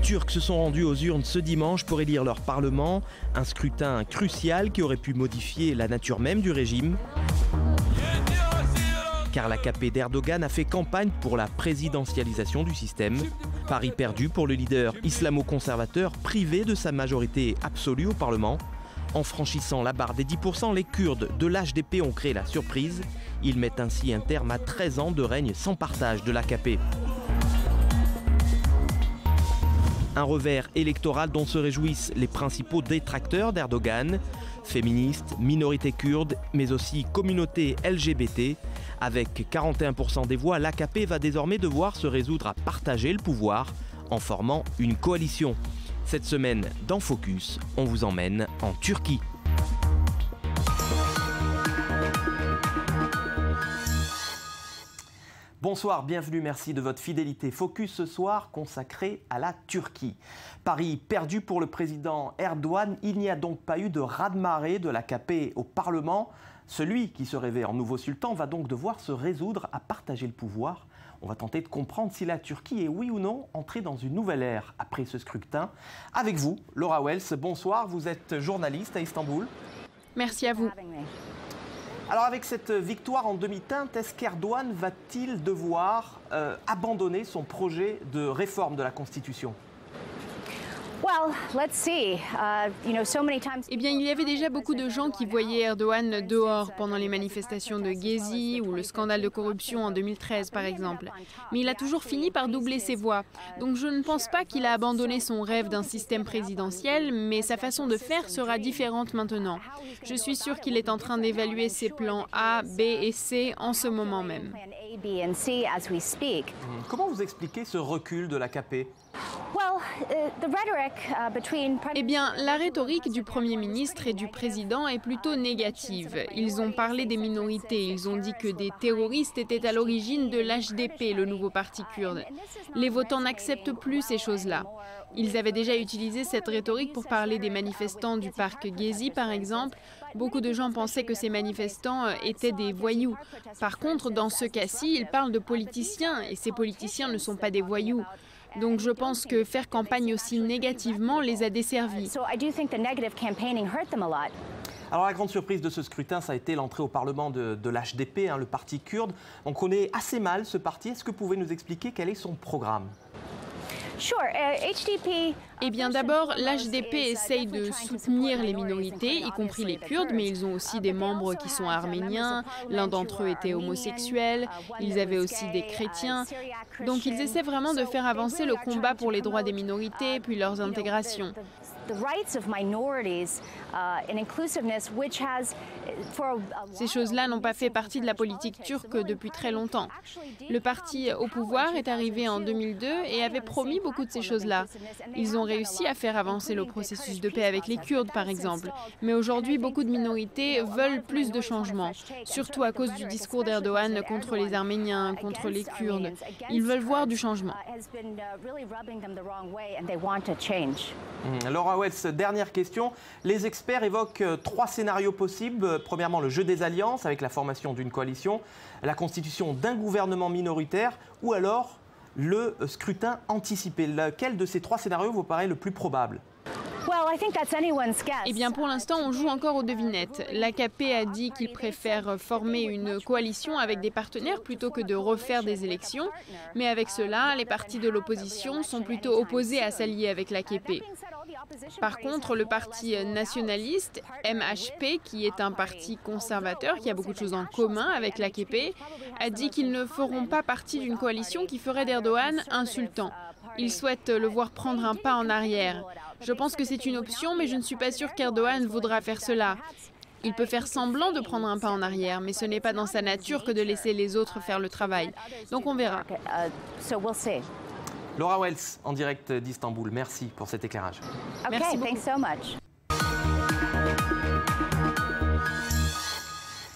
Turcs se sont rendus aux urnes ce dimanche pour élire leur parlement, un scrutin crucial qui aurait pu modifier la nature même du régime. Car l'AKP d'Erdogan a fait campagne pour la présidentialisation du système. Pari perdu pour le leader islamo-conservateur privé de sa majorité absolue au Parlement. En franchissant la barre des 10%, les Kurdes de l'HDP ont créé la surprise. Ils mettent ainsi un terme à 13 ans de règne sans partage de l'AKP. Un revers électoral dont se réjouissent les principaux détracteurs d'Erdogan, féministes, minorités kurdes, mais aussi communauté LGBT. Avec 41% des voix, l'AKP va désormais devoir se résoudre à partager le pouvoir en formant une coalition. Cette semaine, dans Focus, on vous emmène en Turquie. Bonsoir, bienvenue, merci de votre fidélité. Focus ce soir consacré à la Turquie. Pari perdu pour le président Erdogan, il n'y a donc pas eu de raz-de-marée de l'AKP au Parlement. Celui qui se rêvait en nouveau sultan va donc devoir se résoudre à partager le pouvoir. On va tenter de comprendre si la Turquie est oui ou non entrée dans une nouvelle ère après ce scrutin. Avec vous, Laura Wells, bonsoir, vous êtes journaliste à Istanbul. Merci à vous. Alors avec cette victoire en demi-teinte, est-ce qu'Erdogan va-t-il devoir abandonner son projet de réforme de la Constitution ? Eh bien, il y avait déjà beaucoup de gens qui voyaient Erdogan dehors pendant les manifestations de Gezi ou le scandale de corruption en 2013, par exemple. Mais il a toujours fini par doubler ses voix. Donc je ne pense pas qu'il a abandonné son rêve d'un système présidentiel, mais sa façon de faire sera différente maintenant. Je suis sûre qu'il est en train d'évaluer ses plans A, B et C en ce moment même. Comment vous expliquez ce recul de l'AKP ? Eh bien, la rhétorique du Premier ministre et du Président est plutôt négative. Ils ont parlé des minorités, ils ont dit que des terroristes étaient à l'origine de l'HDP, le nouveau parti kurde. Les votants n'acceptent plus ces choses-là. Ils avaient déjà utilisé cette rhétorique pour parler des manifestants du parc Gezi, par exemple. Beaucoup de gens pensaient que ces manifestants étaient des voyous. Par contre, dans ce cas-ci, ils parlent de politiciens, et ces politiciens ne sont pas des voyous. Donc je pense que faire campagne aussi négativement les a desservis. Alors la grande surprise de ce scrutin, ça a été l'entrée au Parlement de l'HDP, le parti kurde. On connaît assez mal ce parti. Est-ce que vous pouvez nous expliquer quel est son programme ? Eh bien d'abord, l'HDP essaye de soutenir les minorités, y compris les Kurdes, mais ils ont aussi des membres qui sont arméniens, l'un d'entre eux était homosexuel, ils avaient aussi des chrétiens. Donc ils essaient vraiment de faire avancer le combat pour les droits des minorités, puis leurs intégrations. Ces choses-là n'ont pas fait partie de la politique turque depuis très longtemps. Le parti au pouvoir est arrivé en 2002 et avait promis beaucoup de ces choses-là. Ils ont réussi à faire avancer le processus de paix avec les Kurdes, par exemple. Mais aujourd'hui, beaucoup de minorités veulent plus de changements, surtout à cause du discours d'Erdogan contre les Arméniens, contre les Kurdes. Ils veulent voir du changement. Laura Wells, dernière question. Les experts évoquent 3 scénarios possibles. Premièrement, le jeu des alliances avec la formation d'une coalition, la constitution d'un gouvernement minoritaire ou alors le scrutin anticipé. Lequel de ces 3 scénarios vous paraît le plus probable ? Eh bien, pour l'instant, on joue encore aux devinettes. L'AKP a dit qu'il préfère former une coalition avec des partenaires plutôt que de refaire des élections. Mais avec cela, les partis de l'opposition sont plutôt opposés à s'allier avec l'AKP. Par contre, le parti nationaliste, MHP, qui est un parti conservateur, qui a beaucoup de choses en commun avec l'AKP, a dit qu'ils ne feront pas partie d'une coalition qui ferait d'Erdogan un sultan. Ils souhaitent le voir prendre un pas en arrière. Je pense que c'est une option, mais je ne suis pas sûre qu'Erdogan voudra faire cela. Il peut faire semblant de prendre un pas en arrière, mais ce n'est pas dans sa nature que de laisser les autres faire le travail. Donc on verra. Laura Wells, en direct d'Istanbul, merci pour cet éclairage. Merci beaucoup.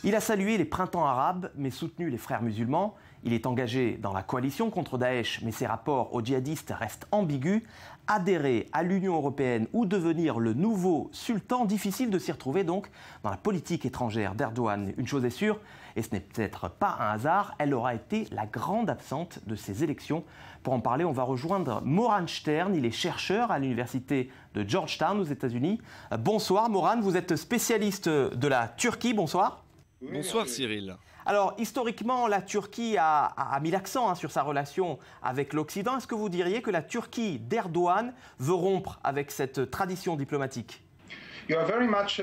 Il a salué les printemps arabes, mais soutenu les frères musulmans. Il est engagé dans la coalition contre Daesh, mais ses rapports aux djihadistes restent ambigus. Adhérer à l'Union européenne ou devenir le nouveau sultan, difficile de s'y retrouver donc dans la politique étrangère d'Erdogan. Une chose est sûre, et ce n'est peut-être pas un hasard, elle aura été la grande absente de ces élections. Pour en parler, on va rejoindre Moran Stern, il est chercheur à l'université de Georgetown aux États-Unis. Bonsoir Moran, vous êtes spécialiste de la Turquie, bonsoir. Bonsoir Cyril. Alors, historiquement, la Turquie a mis l'accent sur sa relation avec l'Occident. Est-ce que vous diriez que la Turquie d'Erdogan veut rompre avec cette tradition diplomatique ?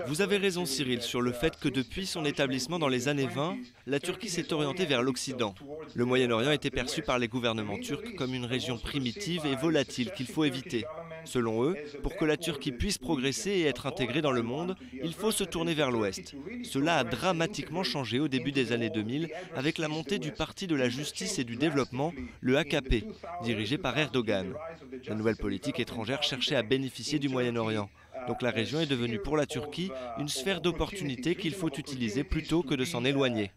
Vous avez raison Cyril sur le fait que depuis son établissement dans les années 20, la Turquie s'est orientée vers l'Occident. Le Moyen-Orient était perçu par les gouvernements turcs comme une région primitive et volatile qu'il faut éviter. Selon eux, pour que la Turquie puisse progresser et être intégrée dans le monde, il faut se tourner vers l'Ouest. Cela a dramatiquement changé au début des années 2000 avec la montée du Parti de la Justice et du Développement, le AKP, dirigé par Erdogan. La nouvelle politique étrangère cherchait à bénéficier du Moyen-Orient. Donc la région est devenue pour la Turquie une sphère d'opportunités qu'il faut utiliser plutôt que de s'en éloigner.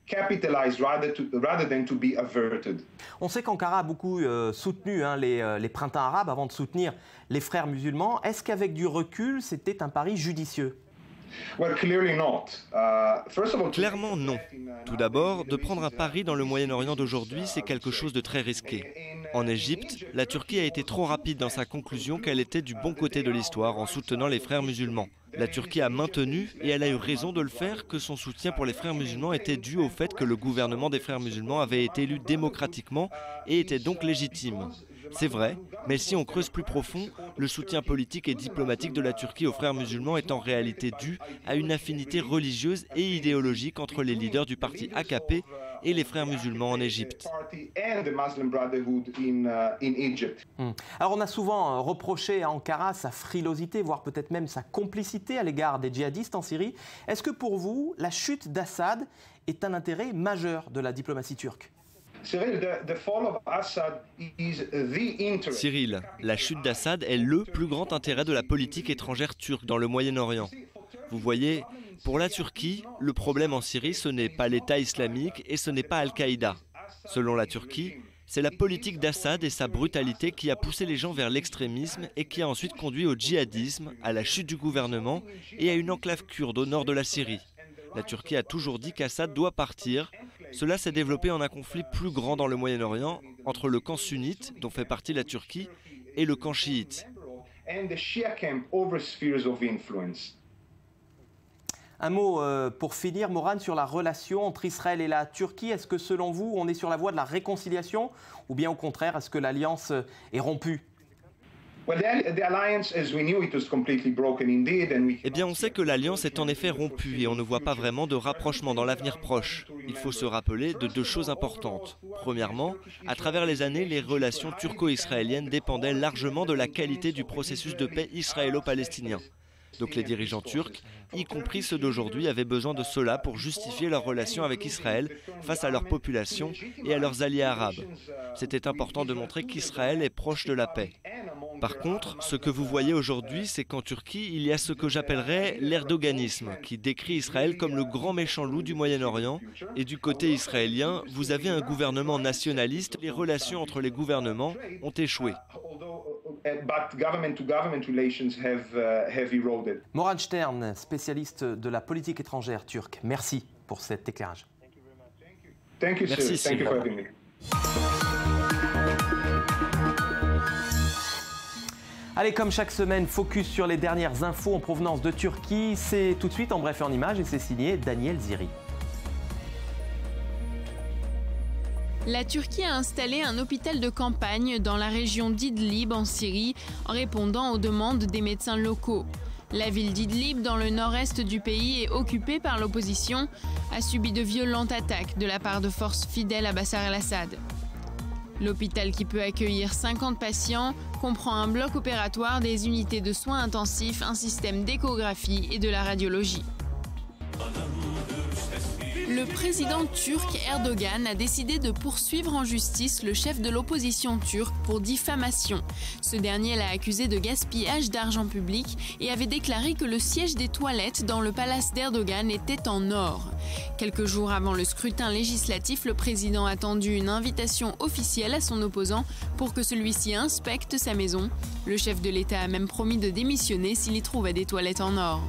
On sait qu'Ankara a beaucoup soutenu les printemps arabes avant de soutenir les frères musulmans. Est-ce qu'avec du recul, c'était un pari judicieux ? Clairement non. Tout d'abord, de prendre un pari dans le Moyen-Orient d'aujourd'hui, c'est quelque chose de très risqué. En Égypte, la Turquie a été trop rapide dans sa conclusion qu'elle était du bon côté de l'histoire en soutenant les frères musulmans. La Turquie a maintenu, et elle a eu raison de le faire, que son soutien pour les frères musulmans était dû au fait que le gouvernement des frères musulmans avait été élu démocratiquement et était donc légitime. C'est vrai, mais si on creuse plus profond, le soutien politique et diplomatique de la Turquie aux frères musulmans est en réalité dû à une affinité religieuse et idéologique entre les leaders du parti AKP et les frères musulmans en Égypte. Alors on a souvent reproché à Ankara sa frilosité, voire peut-être même sa complicité à l'égard des djihadistes en Syrie. Est-ce que pour vous, la chute d'Assad est un intérêt majeur de la diplomatie turque ? Cyril, la chute d'Assad est le plus grand intérêt de la politique étrangère turque dans le Moyen-Orient. Vous voyez, pour la Turquie, le problème en Syrie, ce n'est pas l'État islamique et ce n'est pas Al-Qaïda. Selon la Turquie, c'est la politique d'Assad et sa brutalité qui a poussé les gens vers l'extrémisme et qui a ensuite conduit au djihadisme, à la chute du gouvernement et à une enclave kurde au nord de la Syrie. La Turquie a toujours dit qu'Assad doit partir. Cela s'est développé en un conflit plus grand dans le Moyen-Orient entre le camp sunnite, dont fait partie la Turquie, et le camp chiite. Un mot pour finir, Moran, sur la relation entre Israël et la Turquie. Est-ce que selon vous, on est sur la voie de la réconciliation ou bien au contraire, est-ce que l'alliance est rompue ? Eh bien, on sait que l'alliance est en effet rompue et on ne voit pas vraiment de rapprochement dans l'avenir proche. Il faut se rappeler de deux choses importantes. Premièrement, à travers les années, les relations turco-israéliennes dépendaient largement de la qualité du processus de paix israélo-palestinien. Donc les dirigeants turcs, y compris ceux d'aujourd'hui, avaient besoin de cela pour justifier leurs relations avec Israël face à leur population et à leurs alliés arabes. C'était important de montrer qu'Israël est proche de la paix. Par contre, ce que vous voyez aujourd'hui, c'est qu'en Turquie, il y a ce que j'appellerais l'erdoganisme, qui décrit Israël comme le grand méchant loup du Moyen-Orient. Et du côté israélien, vous avez un gouvernement nationaliste. Les relations entre les gouvernements ont échoué. Moran Stern, spécialiste de la politique étrangère turque. Merci pour cet éclairage. Merci, Sylvain. Allez, comme chaque semaine, focus sur les dernières infos en provenance de Turquie. C'est tout de suite en bref et en images et c'est signé Daniel Ziri. La Turquie a installé un hôpital de campagne dans la région d'Idlib en Syrie en répondant aux demandes des médecins locaux. La ville d'Idlib, dans le nord-est du pays, est occupée par l'opposition, a subi de violentes attaques de la part de forces fidèles à Bachar el-Assad. L'hôpital, qui peut accueillir 50 patients, comprend un bloc opératoire, des unités de soins intensifs, un système d'échographie et de la radiologie. Le président turc Erdogan a décidé de poursuivre en justice le chef de l'opposition turque pour diffamation. Ce dernier l'a accusé de gaspillage d'argent public et avait déclaré que le siège des toilettes dans le palace d'Erdogan était en or. Quelques jours avant le scrutin législatif, le président a tendu une invitation officielle à son opposant pour que celui-ci inspecte sa maison. Le chef de l'État a même promis de démissionner s'il y trouvait des toilettes en or.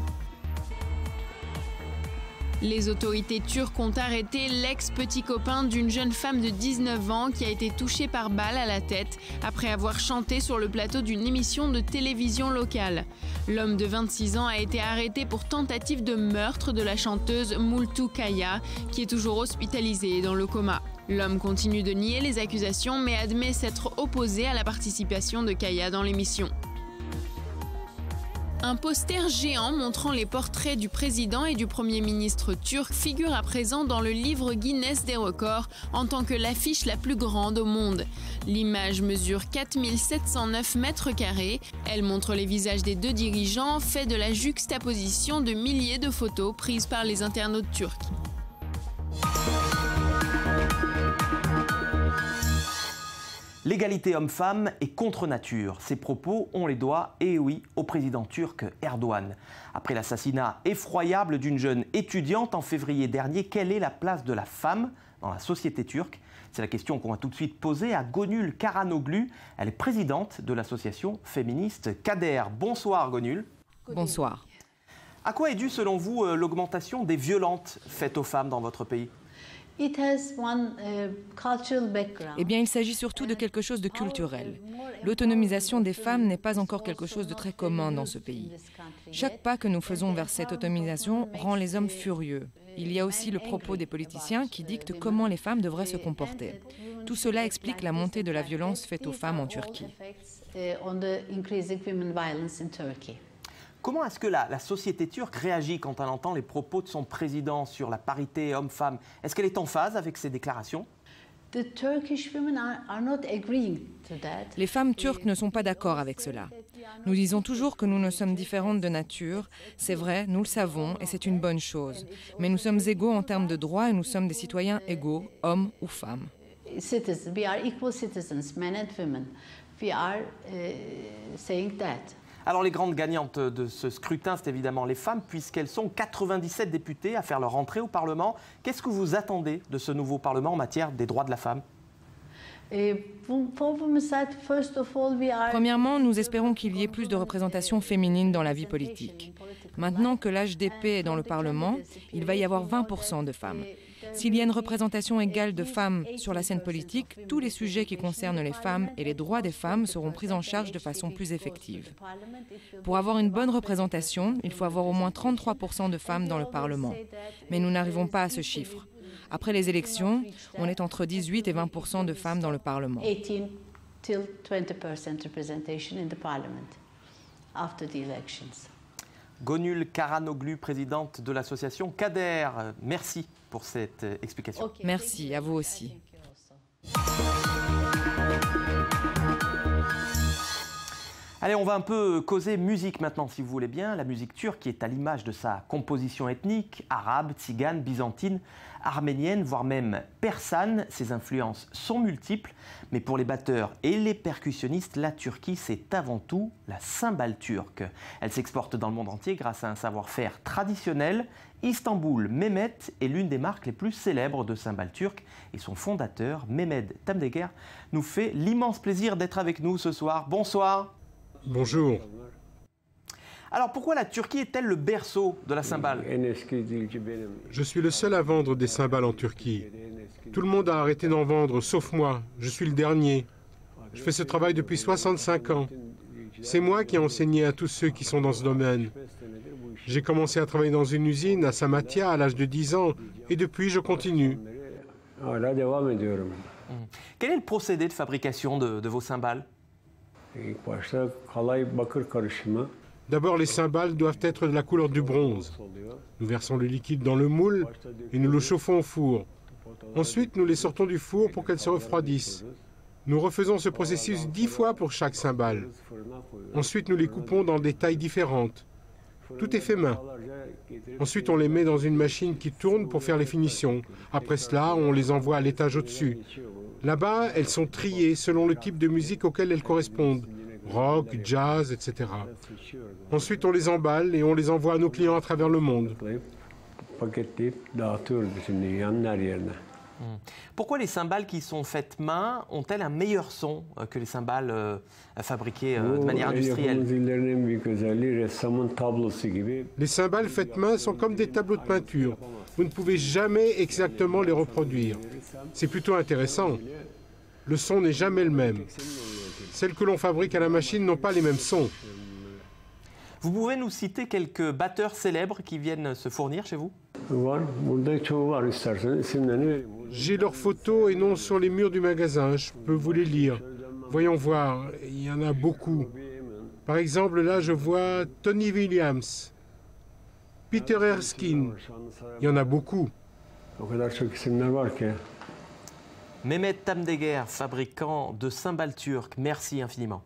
Les autorités turques ont arrêté l'ex-petit copain d'une jeune femme de 19 ans qui a été touchée par balle à la tête après avoir chanté sur le plateau d'une émission de télévision locale. L'homme de 26 ans a été arrêté pour tentative de meurtre de la chanteuse Multu Kaya, qui est toujours hospitalisée et dans le coma. L'homme continue de nier les accusations mais admet s'être opposé à la participation de Kaya dans l'émission. Un poster géant montrant les portraits du président et du Premier ministre turc figure à présent dans le livre Guinness des records en tant que l'affiche la plus grande au monde. L'image mesure 4709 mètres carrés. Elle montre les visages des deux dirigeants, fait de la juxtaposition de milliers de photos prises par les internautes turcs. L'égalité homme-femme est contre nature. Ces propos, on les doit, et oui, au président turc Erdogan. Après l'assassinat effroyable d'une jeune étudiante en février dernier, quelle est la place de la femme dans la société turque? C'est la question qu'on va tout de suite poser à Gönül Karanoglu. Elle est présidente de l'association féministe Kader. Bonsoir Gönül. Bonsoir. À quoi est due selon vous l'augmentation des violences faites aux femmes dans votre pays? Eh bien, il s'agit surtout de quelque chose de culturel. L'autonomisation des femmes n'est pas encore quelque chose de très commun dans ce pays. Chaque pas que nous faisons vers cette autonomisation rend les hommes furieux. Il y a aussi le propos des politiciens qui dictent comment les femmes devraient se comporter. Tout cela explique la montée de la violence faite aux femmes en Turquie. Comment est-ce que la société turque réagit quand elle entend les propos de son président sur la parité homme-femme? Est-ce qu'elle est en phase avec ces déclarations? Les femmes turques ne sont pas d'accord avec cela. Nous disons toujours que nous sommes différentes de nature. C'est vrai, nous le savons et c'est une bonne chose. Mais nous sommes égaux en termes de droits et nous sommes des citoyens égaux, hommes ou femmes. Alors les grandes gagnantes de ce scrutin, c'est évidemment les femmes, puisqu'elles sont 97 députés à faire leur entrée au Parlement. Qu'est-ce que vous attendez de ce nouveau Parlement en matière des droits de la femme? Premièrement, nous espérons qu'il y ait plus de représentation féminine dans la vie politique. Maintenant que l'HDP est dans le Parlement, il va y avoir 20% de femmes. S'il y a une représentation égale de femmes sur la scène politique, tous les sujets qui concernent les femmes et les droits des femmes seront pris en charge de façon plus effective. Pour avoir une bonne représentation, il faut avoir au moins 33% de femmes dans le Parlement. Mais nous n'arrivons pas à ce chiffre. Après les élections, on est entre 18 et 20% de femmes dans le Parlement. Gönül Karanoglu, présidente de l'association Kader. Merci pour cette explication. Merci, à vous aussi. Allez, on va un peu causer musique maintenant, si vous voulez bien. La musique turque est à l'image de sa composition ethnique, arabe, tzigane, byzantine, arménienne, voire même persane. Ses influences sont multiples, mais pour les batteurs et les percussionnistes, la Turquie, c'est avant tout la cymbale turque. Elle s'exporte dans le monde entier grâce à un savoir-faire traditionnel. Istanbul Mehmet est l'une des marques les plus célèbres de cymbales turques et son fondateur, Mehmet Temdeger, nous fait l'immense plaisir d'être avec nous ce soir. Bonsoir. Bonjour. Alors pourquoi la Turquie est-elle le berceau de la cymbale? Je suis le seul à vendre des cymbales en Turquie. Tout le monde a arrêté d'en vendre, sauf moi. Je suis le dernier. Je fais ce travail depuis 65 ans. C'est moi qui ai enseigné à tous ceux qui sont dans ce domaine. J'ai commencé à travailler dans une usine à Samatya à l'âge de 10 ans et depuis je continue. Quel est le procédé de fabrication de vos cymbales? D'abord, les cymbales doivent être de la couleur du bronze. Nous versons le liquide dans le moule et nous le chauffons au four. Ensuite, nous les sortons du four pour qu'elles se refroidissent. Nous refaisons ce processus 10 fois pour chaque cymbale. Ensuite, nous les coupons dans des tailles différentes. Tout est fait main. Ensuite, on les met dans une machine qui tourne pour faire les finitions. Après cela, on les envoie à l'étage au-dessus. Là-bas, elles sont triées selon le type de musique auquel elles correspondent. Rock, jazz, etc. Ensuite, on les emballe et on les envoie à nos clients à travers le monde. Pourquoi les cymbales qui sont faites main ont-elles un meilleur son que les cymbales fabriquées de manière industrielle? Les cymbales faites main sont comme des tableaux de peinture. Vous ne pouvez jamais exactement les reproduire. C'est plutôt intéressant. Le son n'est jamais le même. Celles que l'on fabrique à la machine n'ont pas les mêmes sons. Vous pouvez nous citer quelques batteurs célèbres qui viennent se fournir chez vous? J'ai leurs photos et noms sur les murs du magasin. Je peux vous les lire. Voyons voir, il y en a beaucoup. Par exemple, là, je vois Tony Williams, Peter Erskine. Il y en a beaucoup. Mehmet Tamdeger, fabricant de cymbales turques, merci infiniment.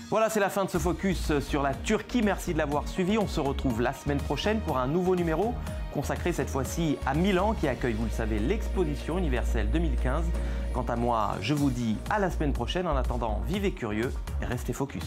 Voilà, c'est la fin de ce focus sur la Turquie. Merci de l'avoir suivi. On se retrouve la semaine prochaine pour un nouveau numéro consacré cette fois-ci à Milan qui accueille, vous le savez, l'exposition universelle 2015. Quant à moi, je vous dis à la semaine prochaine. En attendant, vivez curieux et restez focus.